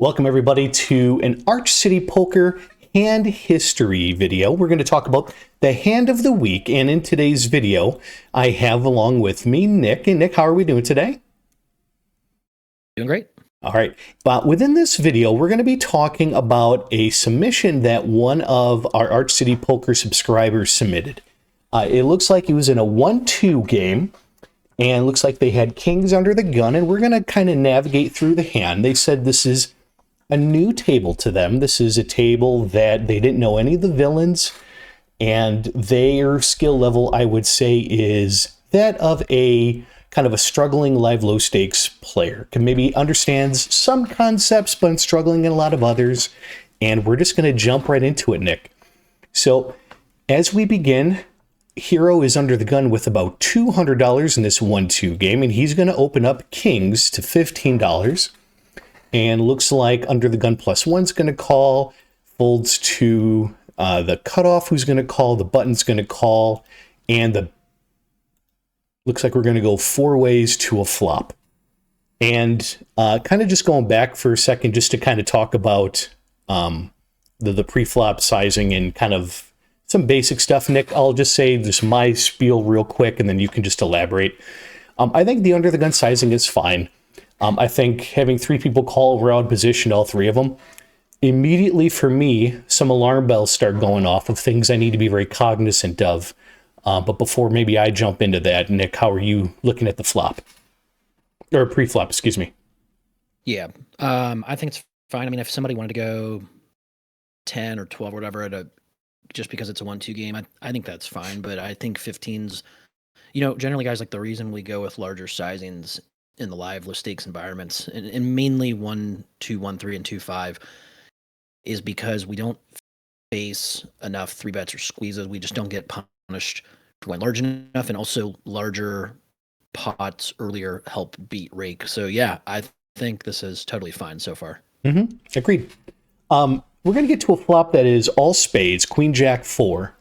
Welcome everybody to an Arch City Poker hand history video. We're going to talk about the hand of the week, and in today's video, I have along with me Nick. And Nick, how are we doing today? Doing great. All right. But within this video, we're going to be talking about a submission that one of our Arch City Poker subscribers submitted. It looks like it was in a 1-2 game, and looks like they had kings under the gun, and we're going to kind of navigate through the hand. They said this is a new table to them. This is a table that they didn't know any of the villains, and their skill level, I would say, is that of a kind of a struggling live low stakes player. Can maybe understands some concepts, but struggling in a lot of others. And we're just going to jump right into it, Nick. So as we begin, Hero is under the gun with about $200 in this 1-2 game, and he's going to open up kings to $15. And looks like under the gun +1's going to call, folds to the cutoff, who's going to call, the button's going to call, and the looks like we're going to go 4 ways to a flop. And kind of just going back for a second just to kind of talk about the pre-flop sizing and kind of some basic stuff, Nick. I'll just say just my spiel real quick, and then you can just elaborate. I think the under the gun sizing is fine. I think having 3 people call around position, all 3 of them, immediately for me, some alarm bells start going off of things I need to be very cognizant of. But before maybe I jump into that, Nick, how are you looking at the flop? Or pre-flop, excuse me. Yeah, I think it's fine. I mean, if somebody wanted to go 10 or 12 or whatever just because it's a 1-2 game, I think that's fine. But I think 15's, generally, guys, like the reason we go with larger sizings in the live low stakes environments, and mainly 1-2, 1-3, and 2-5, is because we don't face enough 3 bets or squeezes. We just don't get punished for going large enough, and also larger pots earlier help beat rake. So yeah, I think this is totally fine so far. Agreed. We're going to get to a flop that is all spades, Queen Jack 4,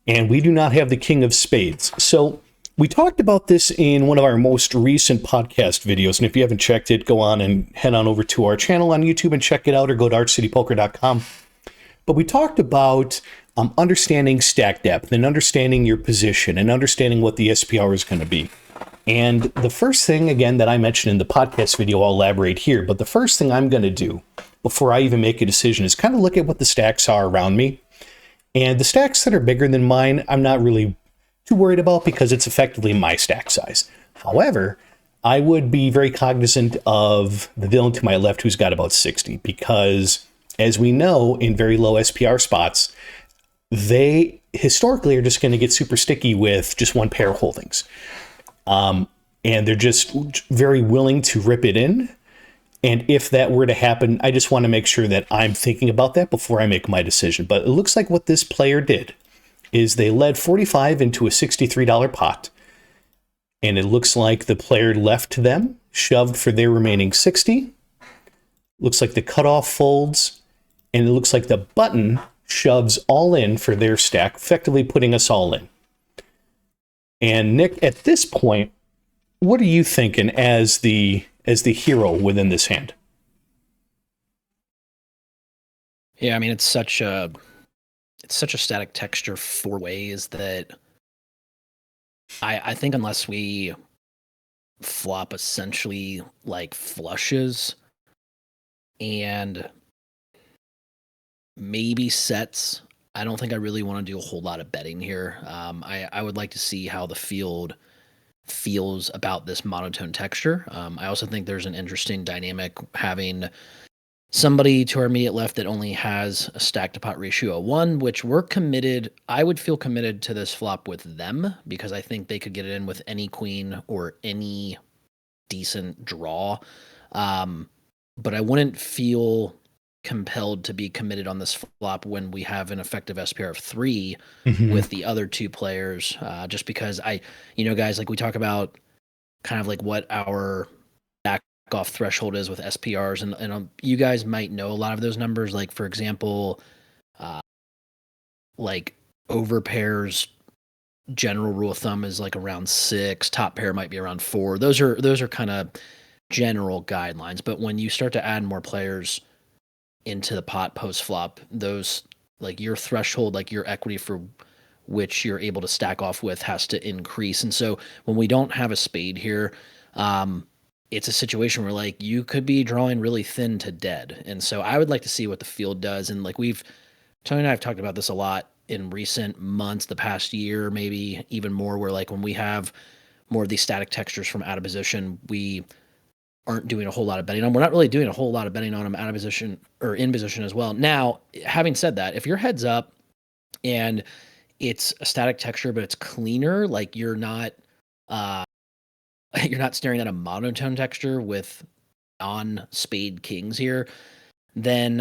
and we do not have the King of Spades. So we talked about this in one of our most recent podcast videos, and if you haven't checked it, go on and head on over to our channel on YouTube and check it out, or go to archcitypoker.com. But we talked about understanding stack depth and understanding your position and understanding what the SPR is going to be. And the first thing, again, that I mentioned in the podcast video, I'll elaborate here, but the first thing I'm going to do before I even make a decision is kind of look at what the stacks are around me. And the stacks that are bigger than mine, I'm not really too worried about because it's effectively my stack size. However, I would be very cognizant of the villain to my left who's got about 60, because as we know, in very low SPR spots, they historically are just going to get super sticky with just one pair of holdings. And they're just very willing to rip it in. And if that were to happen, I just want to make sure that I'm thinking about that before I make my decision. But it looks like what this player did is they led 45 into a $63 pot. And it looks like the player left to them, shoved for their remaining 60. Looks like the cutoff folds. And it looks like the button shoves all in for their stack, effectively putting us all in. And Nick, at this point, what are you thinking as the hero within this hand? Yeah, I mean, it's such a static texture 4 ways that I think unless we flop essentially like flushes and maybe sets, I don't think I really want to do a whole lot of betting here. I would like to see how the field feels about this monotone texture. I also think there's an interesting dynamic having somebody to our immediate left that only has a stack to pot ratio of 1, which we're committed. I would feel committed to this flop with them because I think they could get it in with any queen or any decent draw. But I wouldn't feel compelled to be committed on this flop when we have an effective SPR of 3 with the other 2 players, just because guys, like we talk about kind of like what our back off threshold is with SPRs, and you guys might know a lot of those numbers. Like, for example, like over pairs, general rule of thumb is like around 6, top pair might be around 4. Those are kind of general guidelines, but when you start to add more players, into the pot post flop, those like your threshold, like your equity for which you're able to stack off with has to increase. And so when we don't have a spade here, it's a situation where like you could be drawing really thin to dead. And so I would like to see what the field does. And like Tony and I have talked about this a lot in recent months, the past year, maybe even more, where like when we have more of these static textures from out of position, we aren't doing a whole lot of betting on. We're not really doing a whole lot of betting on them out of position or in position as well. Now, having said that, if your head's up and it's a static texture, but it's cleaner, like uh you're not staring at a monotone texture with on spade kings here, then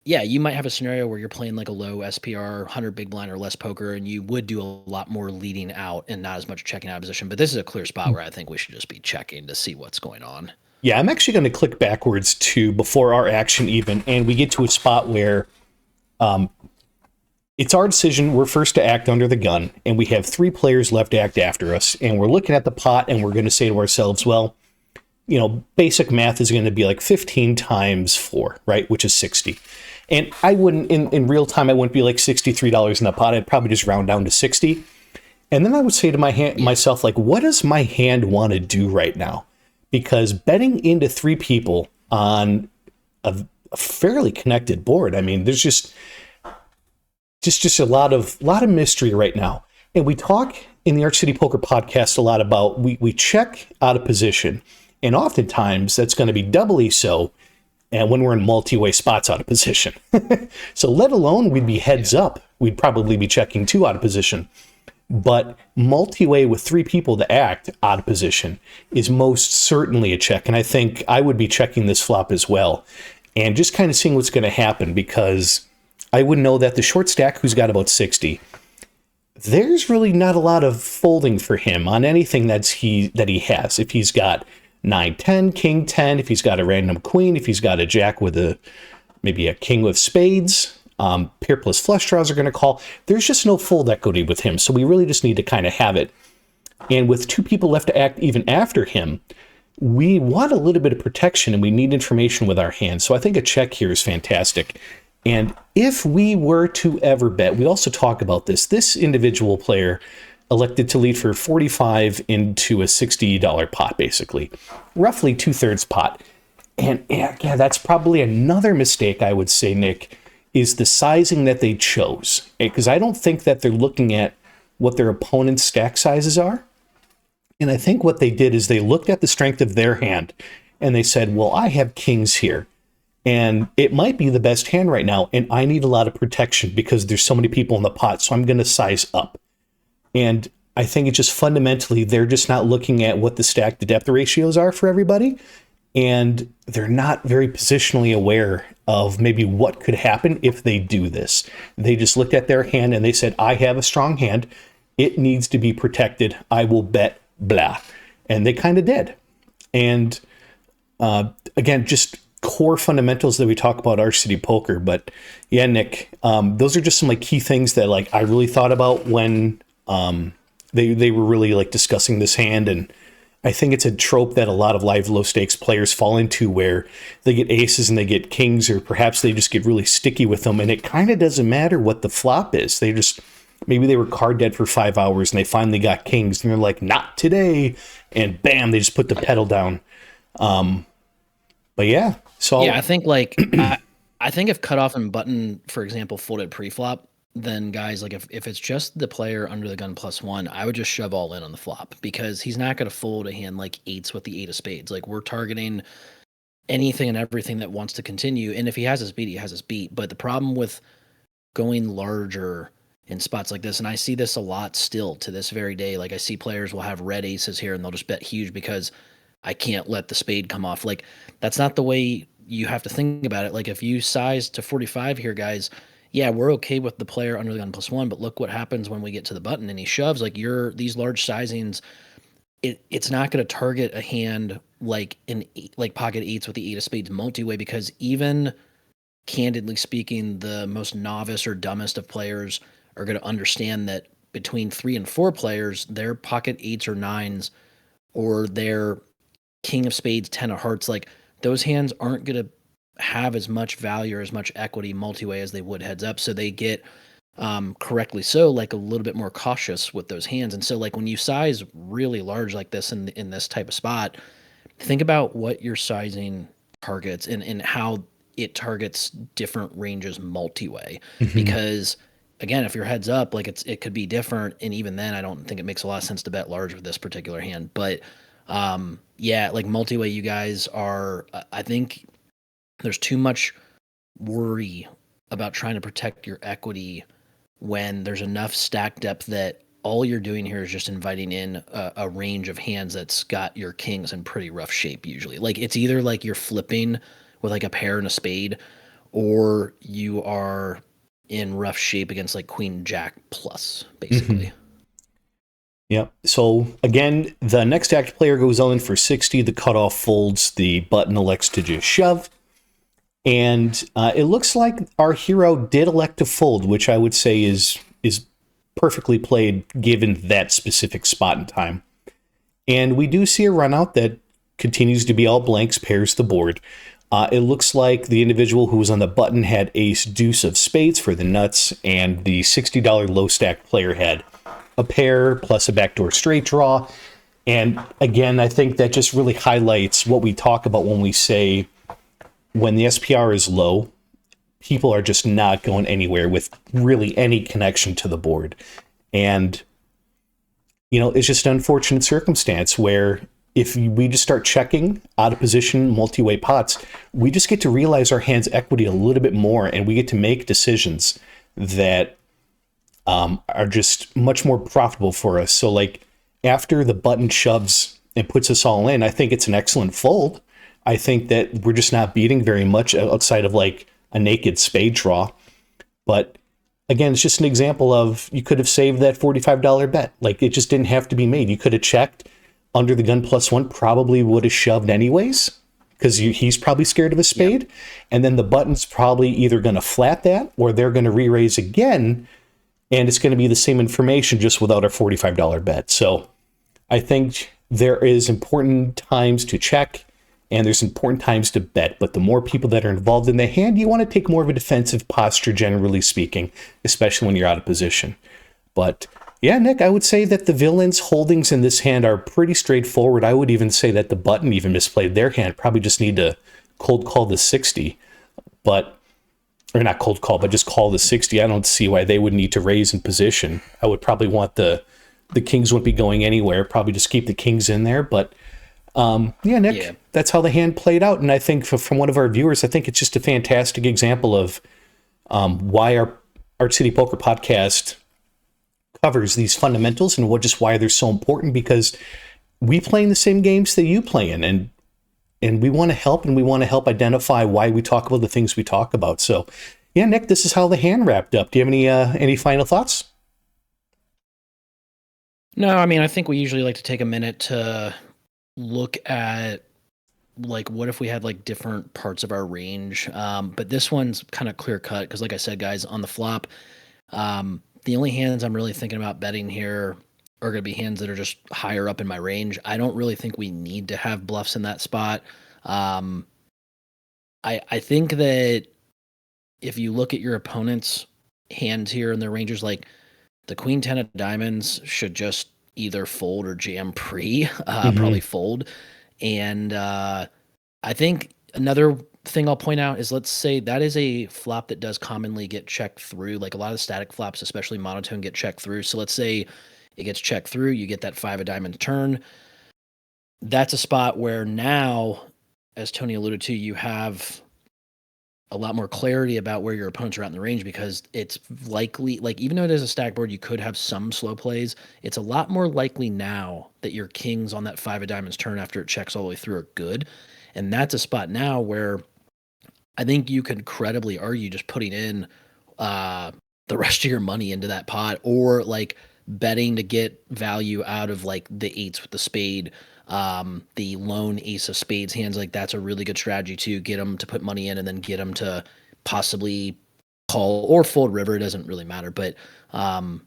yeah, you might have a scenario where you're playing like a low SPR, 100 big blind or less poker, and you would do a lot more leading out and not as much checking out of position. But this is a clear spot where I think we should just be checking to see what's going on. Yeah, I'm actually going to click backwards to before our action even, and we get to a spot where it's our decision. We're first to act under the gun, and we have 3 players left to act after us, and we're looking at the pot, and we're going to say to ourselves, well, you know, basic math is going to be like 15 times 4, right, which is 60. And I wouldn't, in real time, I wouldn't be like $63 in the pot. I'd probably just round down to 60. And then I would say to myself, like, what does my hand want to do right now? Because betting into 3 people on a fairly connected board, I mean, there's just a lot of mystery right now. And we talk in the Arch City Poker podcast a lot about we check out of position, and oftentimes that's going to be doubly so. And when we're in multi-way spots out of position. So let alone we'd be heads up, we'd probably be checking 2 out of position. But multi-way with 3 people to act out of position is most certainly a check. And I think I would be checking this flop as well. And just kind of seeing what's going to happen, because I would know that the short stack, who's got about 60, there's really not a lot of folding for him on anything that he has. If he's got 9-10, king 10, if he's got a random queen, if he's got a jack with maybe a king with spades, pair plus flush draws are going to call. There's just no fold equity with him. So we really just need to kind of have it. And with 2 people left to act even after him, we want a little bit of protection and we need information with our hands. So I think a check here is fantastic. And if we were to ever bet, we also talk about this individual player elected to lead for 45 into a $60 pot, basically, roughly 2/3 pot. And yeah, that's probably another mistake I would say, Nick, is the sizing that they chose. Because I don't think that they're looking at what their opponent's stack sizes are. And I think what they did is they looked at the strength of their hand and they said, well, I have kings here. And it might be the best hand right now. And I need a lot of protection because there's so many people in the pot. So I'm going to size up. And I think it's just fundamentally, they're just not looking at what the stack to depth ratios are for everybody. And they're not very positionally aware of maybe what could happen if they do this. They just looked at their hand and they said, I have a strong hand. It needs to be protected. I will bet blah. And they kind of did. And again, just core fundamentals that we talk about Arch City Poker. But yeah, Nick, those are just some like key things that like I really thought about when they were really like discussing this hand. And I think it's a trope that a lot of live low stakes players fall into, where they get aces and they get kings, or perhaps they just get really sticky with them. And it kind of doesn't matter what the flop is. Maybe they were card dead for 5 hours and they finally got kings and they're like, not today. And bam, they just put the pedal down. But yeah, so yeah, I think like, I think if cutoff and button, for example, folded pre-flop, then guys, like if it's just the player under the gun +1, I would just shove all in on the flop, because he's not going to fold a hand like 8s with the 8 of spades. Like we're targeting anything and everything that wants to continue. And if he has his beat, he has his beat. But the problem with going larger in spots like this, and I see this a lot still to this very day, like I see players will have red aces here and they'll just bet huge because I can't let the spade come off. Like that's not the way you have to think about it. Like if you size to 45 here, guys, yeah, we're okay with the player under the gun +1, but look what happens when we get to the button and he shoves. Like these large sizings, it's not going to target a hand like like pocket 8s with the 8 of spades multi-way, because even candidly speaking, the most novice or dumbest of players are going to understand that between 3 and 4 players, their pocket 8s or 9s or their king of spades, 10 of hearts, like those hands aren't going to have as much value or as much equity multi-way as they would heads up. So they get correctly so like a little bit more cautious with those hands. And so like when you size really large like this in this type of spot, think about what your sizing targets and how it targets different ranges multi-way. Mhm. Because again, if your heads up, like it could be different. And even then I don't think it makes a lot of sense to bet large with this particular hand. But yeah, like multi-way, you guys are I think there's too much worry about trying to protect your equity when there's enough stack depth that all you're doing here is just inviting in a range of hands that's got your kings in pretty rough shape usually. Like it's either like you're flipping with like a pair and a spade, or you are in rough shape against like queen jack plus, Mhm. basically. Yep. So again, the next act player goes on for 60. The cutoff folds. The button elects to just shove. And it looks like our hero did elect to fold, which I would say is perfectly played given that specific spot in time. And we do see a run out that continues to be all blanks, pairs the board. It looks like the individual who was on the button had ace deuce of spades for the nuts, and the $60 low stack player had a pair plus a backdoor straight draw. And again, I think that just really highlights what we talk about when we say when the SPR is low, people are just not going anywhere with really any connection to the board. And, it's just an unfortunate circumstance where if we just start checking out of position multi-way pots, we just get to realize our hand's equity a little bit more, and we get to make decisions that are just much more profitable for us. So like after the button shoves and puts us all in, I think it's an excellent fold. I think that we're just not beating very much outside of like a naked spade draw. But again, it's just an example of you could have saved that $45 bet. Like it just didn't have to be made. You could have checked under the gun +1, probably would have shoved anyways because he's probably scared of a spade. Yep. And then the button's probably either going to flat that or they're going to re-raise again. And it's going to be the same information just without a $45 bet. So I think there is important times to check and there's important times to bet. But the more people that are involved in the hand, you want to take more of a defensive posture, generally speaking, especially when you're out of position. But yeah, Nick, I would say that the villain's holdings in this hand are pretty straightforward. I would even say that the button even misplayed their hand. Probably just need to cold call the 60. But or not cold call, but just call the 60. I don't see why they would need to raise in position. I would probably want the kings wouldn't be going anywhere. Probably just keep the kings in there. But yeah, Nick, that's how the hand played out. And I think from one of our viewers, I think it's just a fantastic example of why our Arch City Poker podcast covers these fundamentals and why they're so important, because we play in the same games that you play in. And we want to help, and we want to help identify why we talk about the things we talk about. So, yeah, Nick, this is how the hand wrapped up. Do you have any final thoughts? No, I mean, I think we usually like to take a minute to look at like what if we had like different parts of our range. But this one's kind of clear cut because, like I said, guys, on the flop, the only hands I'm really thinking about betting here are going to be hands that are just higher up in my range. I don't really think we need to have bluffs in that spot. I think that if you look at your opponent's hands here and their ranges, like the queen 10 of diamonds should just either fold or jam pre, probably fold. And I think another thing I'll point out is, let's say that is a flop that does commonly get checked through. Like a lot of static flops, especially monotone, get checked through. So let's say it gets checked through, you get that 5 of diamonds turn. That's a spot where now, as Tony alluded to, you have a lot more clarity about where your opponents are at in the range, because it's likely, like, even though it is a stack board, you could have some slow plays. It's a lot more likely now that your kings on that 5 of diamonds turn after it checks all the way through are good. And that's a spot now where I think you could credibly argue just putting in the rest of your money into that pot, or like betting to get value out of like the eights with the spade, the lone ace of spades hands. Like that's a really good strategy to get them to put money in and then get them to possibly call or fold river. It doesn't really matter. But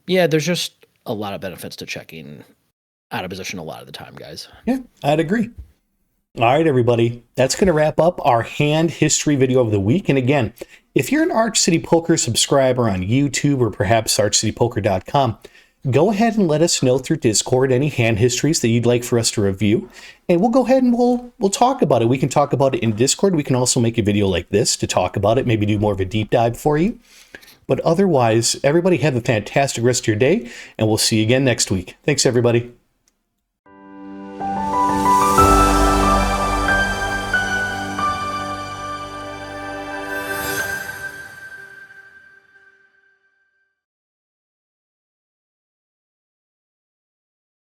yeah, there's just a lot of benefits to checking out of position a lot of the time, guys. Yeah, I'd agree. All right, everybody, that's going to wrap up our hand history video of the week. And again, if you're an Arch City Poker subscriber on YouTube or perhaps archcitypoker.com, go ahead and let us know through Discord any hand histories that you'd like for us to review. And we'll go ahead and we'll talk about it. We can talk about it in Discord. We can also make a video like this to talk about it, maybe do more of a deep dive for you. But otherwise, everybody have a fantastic rest of your day, and we'll see you again next week. Thanks, everybody.